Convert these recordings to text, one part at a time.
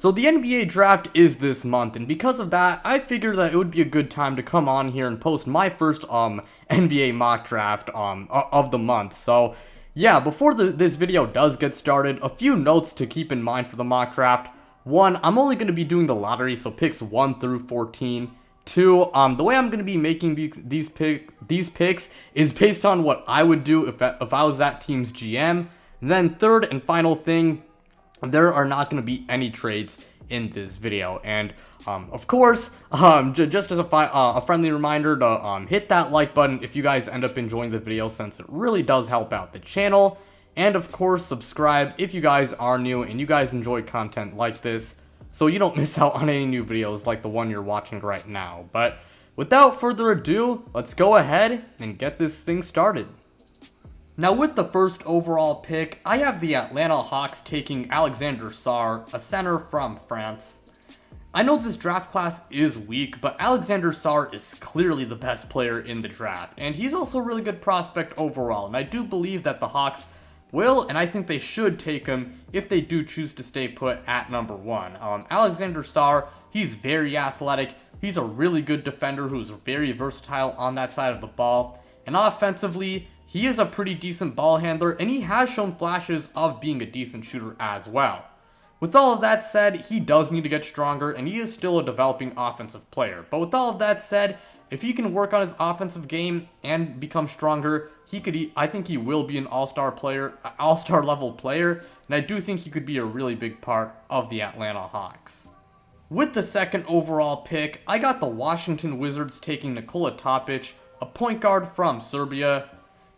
So the NBA draft is this month, and because of that, I figured that it would be a good time to come on here and post my first NBA mock draft of the month. So yeah, before this video does get started, a few notes to keep in mind for the mock draft. One, I'm only going to be doing the lottery, so picks 1 through 14. Two, the way I'm going to be making these picks is based on what I would do if I was that team's GM. And then third and final thing, there are not going to be any trades in this video. And of course, just as a friendly reminder to hit that like button if you guys end up enjoying the video, since it really does help out the channel. And of course, subscribe if you guys are new and you guys enjoy content like this, so you don't miss out on any new videos like the one you're watching right now. But without further ado, let's go ahead and get this thing started. Now with the first overall pick, I have the Atlanta Hawks taking Alexander Sarr, a center from France. I know this draft class is weak, but Alexander Sarr is clearly the best player in the draft, and he's also a really good prospect overall, and I do believe that the Hawks will, and I think they should take him if they do choose to stay put at number 1. Alexander Sarr, he's very athletic, he's a really good defender who's very versatile on that side of the ball, and offensively, he is a pretty decent ball handler, and he has shown flashes of being a decent shooter as well. With all of that said, he does need to get stronger, and he is still a developing offensive player. But with all of that said, if he can work on his offensive game and become stronger, I think he will be an all-star level player, and I do think he could be a really big part of the Atlanta Hawks. With the second overall pick, I got the Washington Wizards taking Nikola Topic, a point guard from Serbia.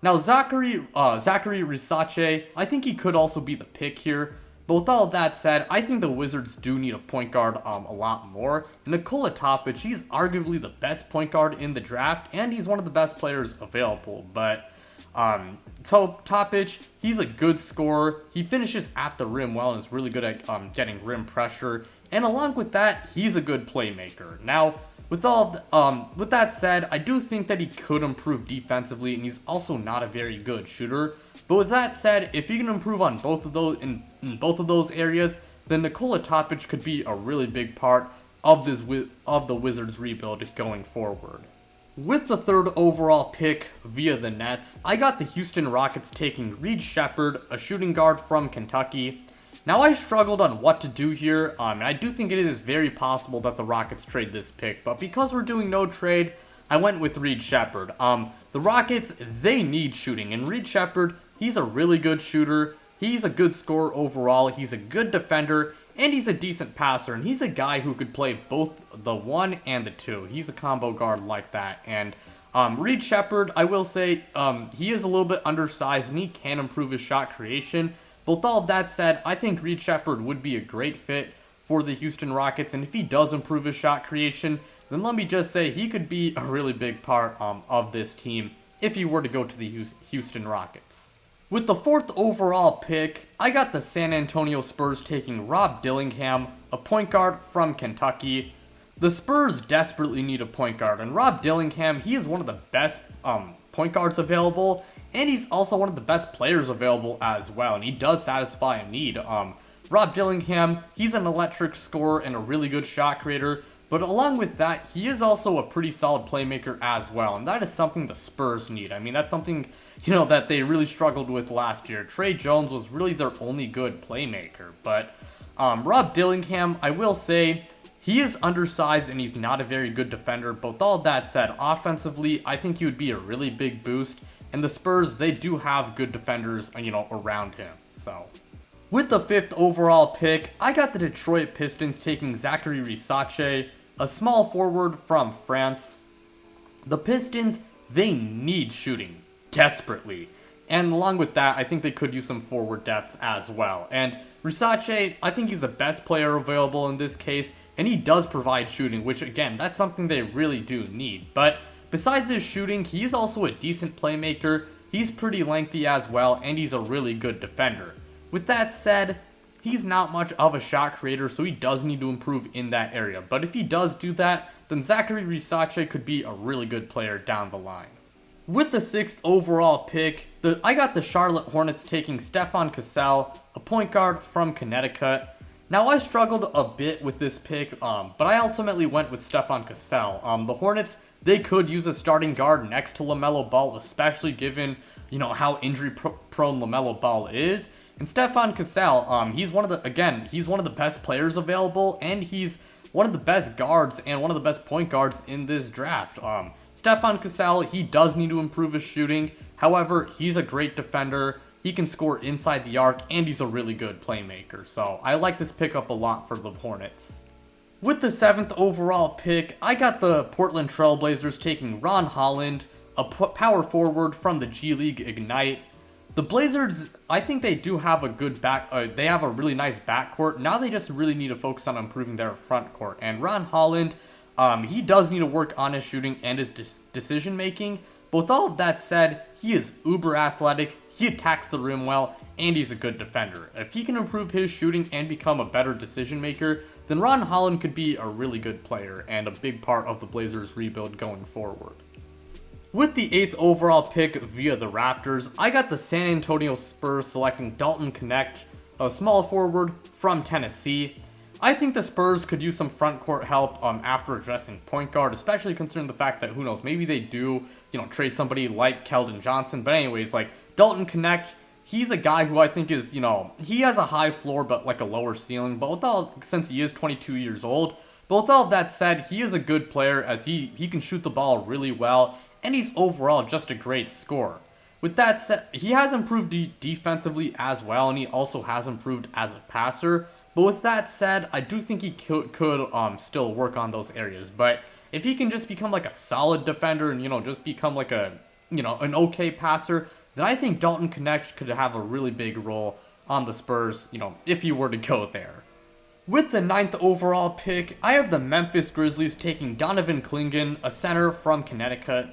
Now, Zachary Risache, I think he could also be the pick here. But with all of that said, I think the Wizards do need a point guard a lot more. And Nikola Topic, he's arguably the best point guard in the draft, and he's one of the best players available. But, so Topic, he's a good scorer. He finishes at the rim well and is really good at getting rim pressure. And along with that, he's a good playmaker. Now, with that said, I do think that he could improve defensively, and he's also not a very good shooter. But with that said, if he can improve on both of those in both of those areas, then Nikola Topic could be a really big part of the Wizards rebuild going forward. With the third overall pick via the Nets, I got the Houston Rockets taking Reed Sheppard, a shooting guard from Kentucky. Now, I struggled on what to do here, and I do think it is very possible that the Rockets trade this pick, but because we're doing no trade, I went with Reed Sheppard. The Rockets, they need shooting, and Reed Sheppard, he's a really good shooter, he's a good scorer overall, he's a good defender, and he's a decent passer, and he's a guy who could play both the 1 and the 2. He's a combo guard like that, and Reed Sheppard, I will say, he is a little bit undersized, and he can improve his shot creation. But with all of that said, I think Reed Sheppard would be a great fit for the Houston Rockets, and if he does improve his shot creation, then let me just say he could be a really big part of this team if he were to go to the Houston Rockets. With the fourth overall pick, I got the San Antonio Spurs taking Rob Dillingham, a point guard from Kentucky. The Spurs desperately need a point guard, and Rob Dillingham, he is one of the best point guards available, and he's also one of the best players available as well, and he does satisfy a need. Rob Dillingham, he's an electric scorer and a really good shot creator, but along with that, he is also a pretty solid playmaker as well, and that is something the Spurs need. I mean, that's something, that they really struggled with last year. Trey Jones was really their only good playmaker, but Rob Dillingham, I will say, he is undersized and he's not a very good defender, but with all that said, offensively, I think he would be a really big boost. And the Spurs, they do have good defenders, around him. So, with the fifth overall pick, I got the Detroit Pistons taking Zachary Risache, a small forward from France. The Pistons, they need shooting desperately. And along with that, I think they could use some forward depth as well. And Risache, I think he's the best player available in this case, and he does provide shooting, which again, that's something they really do need. But besides his shooting, he's also a decent playmaker, he's pretty lengthy as well, and he's a really good defender. With that said, he's not much of a shot creator, so he does need to improve in that area. But if he does do that, then Zachary Risache could be a really good player down the line. With the sixth overall pick, I got the Charlotte Hornets taking Stefan Cassell, a point guard from Connecticut. Now, I struggled a bit with this pick, but I ultimately went with Stefan Cassell. The Hornets, they could use a starting guard next to LaMelo Ball, especially given, how injury-prone LaMelo Ball is. And Stefan Cassell, he's one of the best players available, and he's one of the best guards and one of the best point guards in this draft. Stefan Cassell, he does need to improve his shooting. However, he's a great defender. He can score inside the arc, and he's a really good playmaker. So I like this pickup a lot for the Hornets. With the 7th overall pick, I got the Portland Trail Blazers taking Ron Holland, a power forward from the G League Ignite. The Blazers, I think they do have a good they have a really nice backcourt. Now they just really need to focus on improving their front court. And Ron Holland, he does need to work on his shooting and his decision making. But with all of that said, he is uber athletic, he attacks the rim well, and he's a good defender. If he can improve his shooting and become a better decision maker, then Ron Holland could be a really good player and a big part of the Blazers' rebuild going forward. With the 8th overall pick via the Raptors, I got the San Antonio Spurs selecting Dalton Knecht, a small forward from Tennessee. I think the Spurs could use some front court help after addressing point guard, especially considering the fact that, who knows, maybe they do, trade somebody like Keldon Johnson. But anyways, like, Dalton Knecht, he's a guy who I think is, he has a high floor but like a lower ceiling, since he is 22 years old. But with all of that said, he is a good player as he can shoot the ball really well, and he's overall just a great scorer. With that said, he has improved defensively as well, and he also has improved as a passer. But with that said, I do think he could still work on those areas. But if he can just become like a solid defender and, just become like an okay passer, then I think Dalton Knecht could have a really big role on the Spurs, if he were to go there. With the 9th overall pick, I have the Memphis Grizzlies taking Donovan Clingan, a center from Connecticut.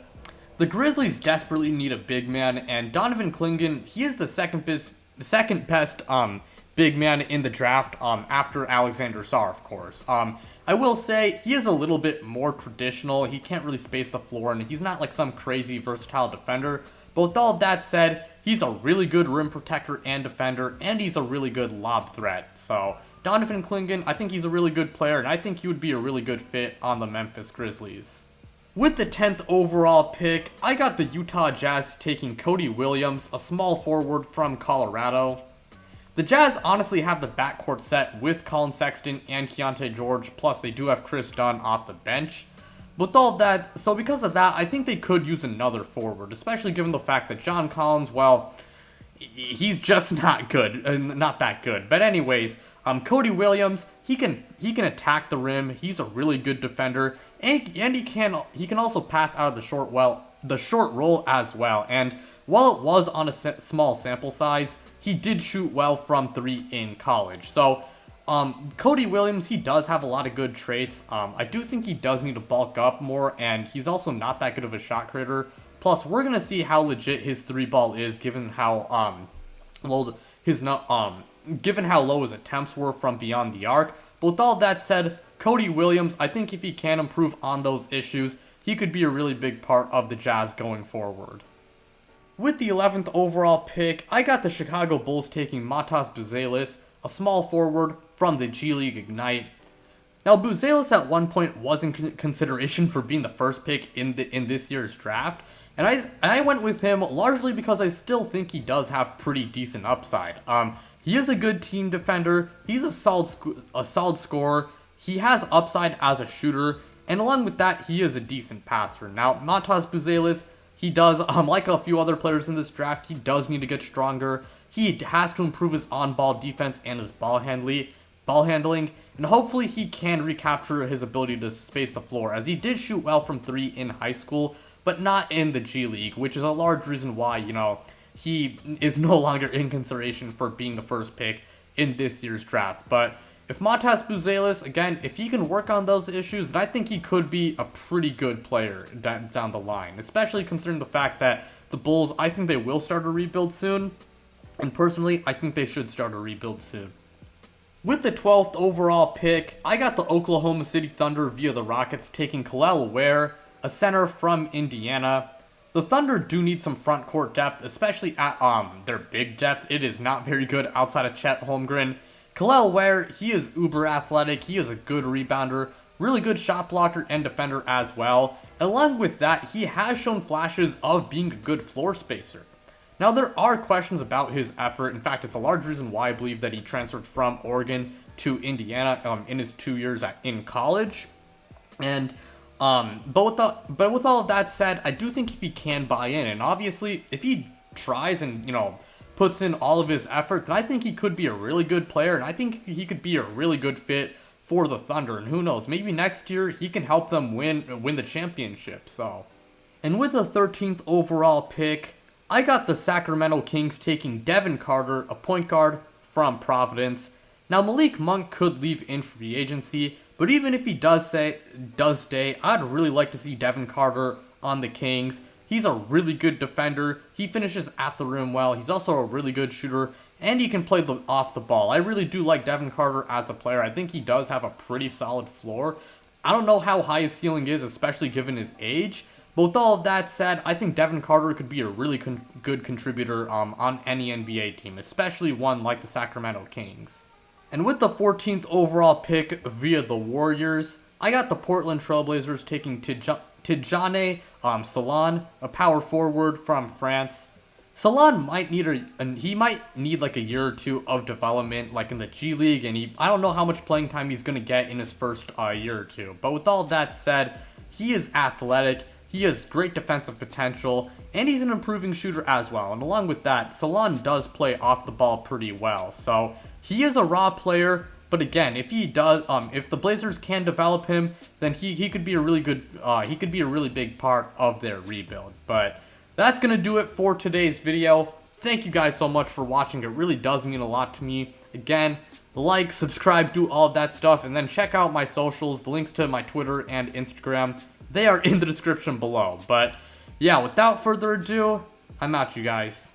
The Grizzlies desperately need a big man, and Donovan Clingan, he is the second best big man in the draft after Alexander Sarr, of course. I will say he is a little bit more traditional. He can't really space the floor, and he's not like some crazy versatile defender. But with all that said, he's a really good rim protector and defender, and he's a really good lob threat. So Donovan Clingan, I think he's a really good player, and I think he would be a really good fit on the Memphis Grizzlies. With the 10th overall pick, I got the Utah Jazz taking Cody Williams, a small forward from Colorado. The Jazz honestly have the backcourt set with Colin Sexton and Keontae George, plus they do have Chris Dunn off the bench. With all that, so because of that, I think they could use another forward, especially given the fact that John Collins, well, he's just not good, not that good. But anyways, Cody Williams, he can attack the rim. He's a really good defender, and he can also pass out of the short roll as well. And while it was on a small sample size, he did shoot well from 3 in college. So Cody Williams, he does have a lot of good traits. I do think he does need to bulk up more, and he's also not that good of a shot creator. Plus, we're gonna see how legit his 3-ball is, given how low his attempts were from beyond the arc. But with all that said, Cody Williams, I think if he can improve on those issues, he could be a really big part of the Jazz going forward. With the 11th overall pick, I got the Chicago Bulls taking Matas Buzelis, a small forward from the G League Ignite. Now, Buzelis at one point was in consideration for being the first pick in this year's draft, and I went with him largely because I still think he does have pretty decent upside. He is a good team defender. He's a solid scorer. He has upside as a shooter, and along with that, he is a decent passer. Now, Matas Buzelis, he does, like a few other players in this draft, he does need to get stronger. He has to improve his on-ball defense and his ball handling, and hopefully he can recapture his ability to space the floor, as he did shoot well from 3 in high school, but not in the G League, which is a large reason why, he is no longer in consideration for being the first pick in this year's draft. But if Matas Buzelis, again, if he can work on those issues, then I think he could be a pretty good player down the line, especially considering the fact that the Bulls, I think they will start a rebuild soon, and personally, I think they should start a rebuild soon. With the 12th overall pick, I got the Oklahoma City Thunder via the Rockets taking Kel'el Ware, a center from Indiana. The Thunder do need some front court depth, especially at their big depth. It is not very good outside of Chet Holmgren. Kel'el Ware, he is uber athletic, he is a good rebounder, really good shot blocker and defender as well. And along with that, he has shown flashes of being a good floor spacer. Now, there are questions about his effort. In fact, it's a large reason why I believe that he transferred from Oregon to Indiana in his 2 years in college. And but with all of that said, I do think if he can buy in, and obviously if he tries and puts in all of his effort, then I think he could be a really good player, and I think he could be a really good fit for the Thunder. And who knows, maybe next year he can help them win the championship. So, and with the 13th overall pick, I got the Sacramento Kings taking Devin Carter, a point guard from Providence. Now, Malik Monk could leave in free agency, but even if he does stay, I'd really like to see Devin Carter on the Kings. He's a really good defender. He finishes at the rim well. He's also a really good shooter, and he can play off the ball. I really do like Devin Carter as a player. I think he does have a pretty solid floor. I don't know how high his ceiling is, especially given his age. But with all of that said, I think Devin Carter could be a really good contributor on any NBA team, especially one like the Sacramento Kings. And with the 14th overall pick via the Warriors, I got the Portland Trailblazers taking Tidjane Salaün, a power forward from France. Salaün might need like a year or two of development, like in the G League, and I don't know how much playing time he's gonna get in his first year or two. But with all that said, he is athletic. He has great defensive potential, and he's an improving shooter as well. And along with that, Salaün does play off the ball pretty well. So he is a raw player, but again, if the Blazers can develop him, then he could be a really good, he could be a really big part of their rebuild. But that's gonna do it for today's video. Thank you guys so much for watching. It really does mean a lot to me. Again, like, subscribe, do all of that stuff, and then check out my socials. The links to my Twitter and Instagram, they are in the description below. But yeah, without further ado, I'm out, you guys.